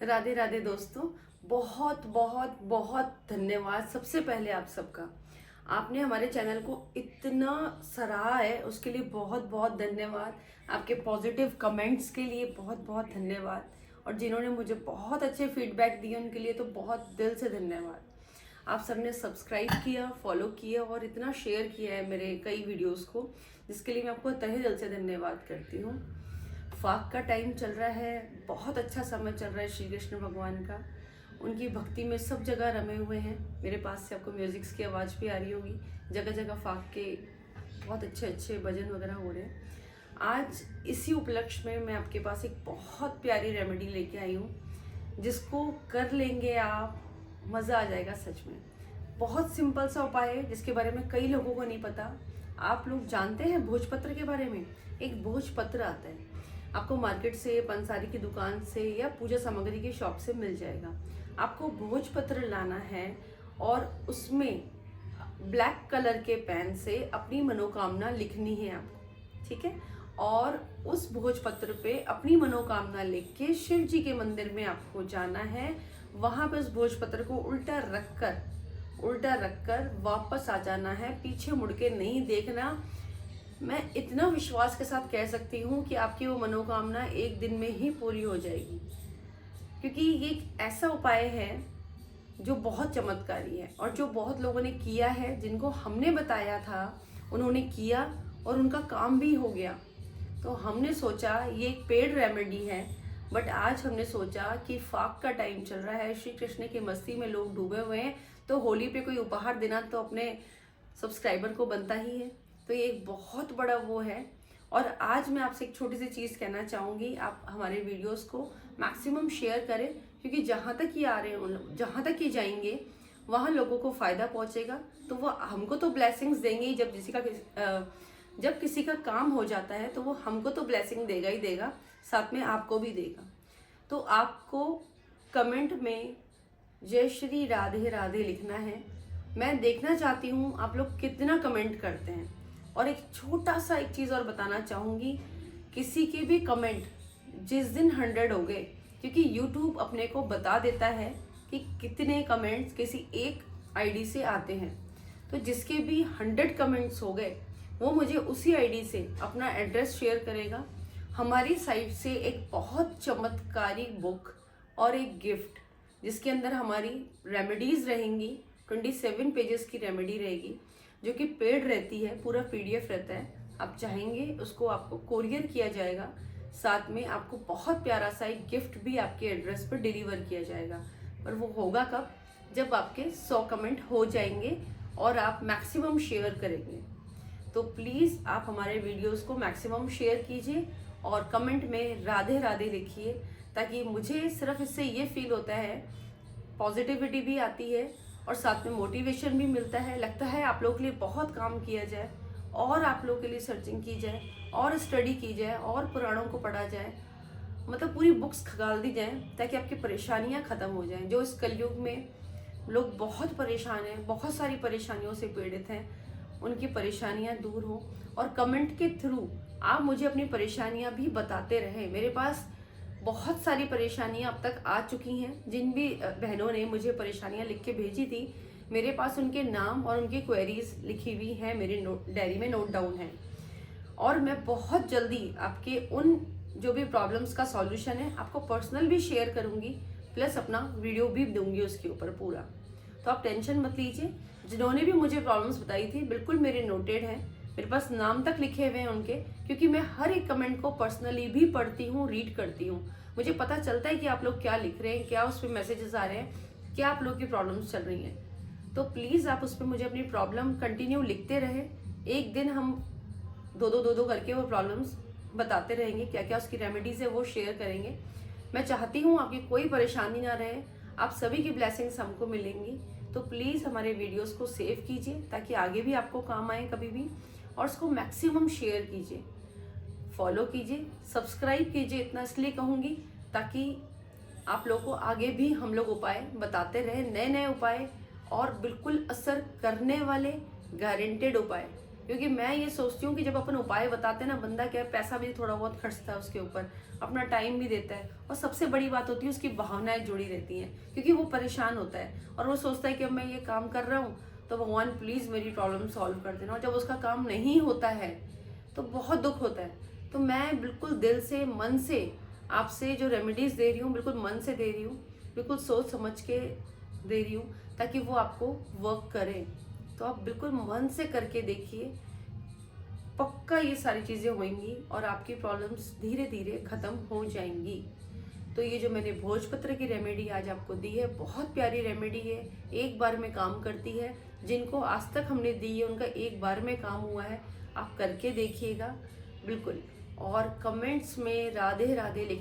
राधे राधे दोस्तों। बहुत बहुत बहुत धन्यवाद सबसे पहले आप सबका। आपने हमारे चैनल को इतना सराहा है, उसके लिए बहुत बहुत धन्यवाद। आपके पॉजिटिव कमेंट्स के लिए बहुत बहुत धन्यवाद। और जिन्होंने मुझे बहुत अच्छे फीडबैक दिए उनके लिए तो बहुत दिल से धन्यवाद। आप सबने सब्सक्राइब किया, फॉलो किया और इतना शेयर किया है मेरे कई वीडियोस को, जिसके लिए मैं आपको तहे दिल से धन्यवाद करती हूँ। फाक का टाइम चल रहा है, बहुत अच्छा समय चल रहा है श्री कृष्ण भगवान का। उनकी भक्ति में सब जगह रमे हुए हैं। मेरे पास से आपको म्यूजिक्स की आवाज़ भी आ रही होगी। जगह जगह फाक के बहुत अच्छे अच्छे भजन वगैरह हो रहे हैं। आज इसी उपलक्ष्य में मैं आपके पास एक बहुत प्यारी रेमेडी लेके आई हूँ, जिसको कर लेंगे आप, मज़ा आ जाएगा सच में। बहुत सिंपल सा उपाय है जिसके बारे में कई लोगों को नहीं पता। आप लोग जानते हैं भोजपत्र के बारे में? एक भोजपत्र आता है, आपको मार्केट से, पंसारी की दुकान से या पूजा सामग्री की शॉप से मिल जाएगा। आपको भोजपत्र लाना है और उसमें ब्लैक कलर के पेन से अपनी मनोकामना लिखनी है आपको, ठीक है। और उस भोजपत्र पे अपनी मनोकामना लिख के शिव जी के मंदिर में आपको जाना है। वहां पे उस भोजपत्र को उल्टा रखकर वापस आ जाना है, पीछे मुड़ के नहीं देखना। मैं इतना विश्वास के साथ कह सकती हूँ कि आपकी वो मनोकामना एक दिन में ही पूरी हो जाएगी, क्योंकि ये एक ऐसा उपाय है जो बहुत चमत्कारी है और जो बहुत लोगों ने किया है। जिनको हमने बताया था उन्होंने किया और उनका काम भी हो गया। तो हमने सोचा ये एक पेड रेमेडी है, बट आज हमने सोचा कि फाक का टाइम चल रहा है, श्री कृष्ण की मस्ती में लोग डूबे हुए हैं, तो होली पे कोई उपहार देना तो अपने सब्सक्राइबर को बनता ही है। तो ये एक बहुत बड़ा वो है। और आज मैं आपसे एक छोटी सी चीज़ कहना चाहूँगी, आप हमारे वीडियोस को मैक्सिमम शेयर करें, क्योंकि जहाँ तक ये आ रहे हैं, जहाँ तक ये जाएंगे वहाँ लोगों को फ़ायदा पहुँचेगा। तो वो हमको तो ब्लेसिंग्स देंगे ही। जब किसी का काम हो जाता है तो वो हमको तो ब्लेसिंग देगा ही देगा, साथ में आपको भी देगा। तो आपको कमेंट में जय श्री राधे राधे लिखना है। मैं देखना चाहती हूँ आप लोग कितना कमेंट करते हैं। और एक छोटा सा एक चीज़ और बताना चाहूँगी, किसी के भी कमेंट जिस दिन 100 हो गए, क्योंकि यूट्यूब अपने को बता देता है कि कितने कमेंट्स किसी एक आईडी से आते हैं। तो जिसके भी 100 कमेंट्स हो गए वो मुझे उसी आईडी से अपना एड्रेस शेयर करेगा। हमारी साइट से एक बहुत चमत्कारी बुक और एक गिफ्ट, जिसके अंदर हमारी रेमेडीज रहेंगी, 27 पेजेस की रेमेडी रहेगी, जो कि पेड रहती है, पूरा पीडीएफ रहता है। आप चाहेंगे उसको आपको कोरियर किया जाएगा, साथ में आपको बहुत प्यारा सा एक गिफ्ट भी आपके एड्रेस पर डिलीवर किया जाएगा। पर वो होगा कब? जब आपके 100 कमेंट हो जाएंगे और आप मैक्सिमम शेयर करेंगे। तो प्लीज़ आप हमारे वीडियोस को मैक्सिमम शेयर कीजिए और कमेंट में राधे राधे लिखिए, ताकि मुझे सिर्फ इससे ये फील होता है, पॉजिटिविटी भी आती है और साथ में मोटिवेशन भी मिलता है। लगता है आप लोगों के लिए बहुत काम किया जाए और आप लोगों के लिए सर्चिंग की जाए और स्टडी की जाए और पुराणों को पढ़ा जाए, मतलब पूरी बुक्स खगाल दी जाए, ताकि आपकी परेशानियां ख़त्म हो जाएं। जो इस कलयुग में लोग बहुत परेशान हैं, बहुत सारी परेशानियों से पीड़ित हैं, उनकी परेशानियां दूर हो। और कमेंट के थ्रू आप मुझे अपनी परेशानियां भी बताते रहें। मेरे पास बहुत सारी परेशानियां अब तक आ चुकी हैं। जिन भी बहनों ने मुझे परेशानियां लिख के भेजी थी, मेरे पास उनके नाम और उनकी क्वेरीज लिखी हुई हैं, मेरे डायरी में नोट डाउन है। और मैं बहुत जल्दी आपके उन जो भी प्रॉब्लम्स का सॉल्यूशन है आपको पर्सनल भी शेयर करूंगी, प्लस अपना वीडियो भी दूंगी उसके ऊपर पूरा। तो आप टेंशन मत लीजिए। जिन्होंने भी मुझे प्रॉब्लम्स बताई थी बिल्कुल मेरे नोटेड हैं, मेरे पास नाम तक लिखे हुए हैं उनके, क्योंकि मैं हर एक कमेंट को पर्सनली भी पढ़ती हूँ, रीड करती हूँ। मुझे पता चलता है कि आप लोग क्या लिख रहे हैं, क्या उस पर मैसेजेस आ रहे हैं, क्या आप लोग की प्रॉब्लम्स चल रही हैं। तो प्लीज़ आप उस पर मुझे अपनी प्रॉब्लम कंटिन्यू लिखते रहे। एक दिन हम दो करके वो प्रॉब्लम्स बताते रहेंगे, क्या क्या उसकी रेमेडीज है वो शेयर करेंगे। मैं चाहती हूँ आपकी कोई परेशानी ना रहे, आप सभी की ब्लेसिंग्स हमको मिलेंगी। तो प्लीज़ हमारे वीडियोस को सेव कीजिए ताकि आगे भी आपको काम आए कभी भी, और उसको मैक्सिमम शेयर कीजिए, फॉलो कीजिए, सब्सक्राइब कीजिए। इतना इसलिए कहूँगी ताकि आप लोगों को आगे भी हम लोग उपाय बताते रहे, नए नए उपाय और बिल्कुल असर करने वाले गारंटेड उपाय। क्योंकि मैं ये सोचती हूँ कि जब अपन उपाय बताते हैं ना, बंदा क्या है, पैसा भी थोड़ा बहुत खर्चता है उसके ऊपर, अपना टाइम भी देता है, और सबसे बड़ी बात होती है उसकी भावनाएं जुड़ी रहती हैं, क्योंकि वो परेशान होता है और वो सोचता है कि अब मैं ये काम कर रहा हूँ तो भगवान प्लीज़ मेरी प्रॉब्लम सॉल्व कर देना, और जब उसका काम नहीं होता है तो बहुत दुख होता है। तो मैं बिल्कुल दिल से, मन से आपसे जो रेमेडीज़ दे रही हूँ, बिल्कुल मन से दे रही हूँ, बिल्कुल सोच समझ के दे रही हूँ, ताकि वो आपको वर्क करे। तो आप बिल्कुल मन से करके देखिए, पक्का ये सारी चीज़ें होंगी और आपकी प्रॉब्लम्स धीरे धीरे ख़त्म हो जाएंगी। तो ये जो मैंने भोजपत्र की रेमेडी आज आपको दी है, बहुत प्यारी रेमेडी है, एक बार में काम करती है। जिनको आज तक हमने दी है उनका एक बार में काम हुआ है। आप करके देखिएगा बिल्कुल, और कमेंट्स में राधे राधे लिखना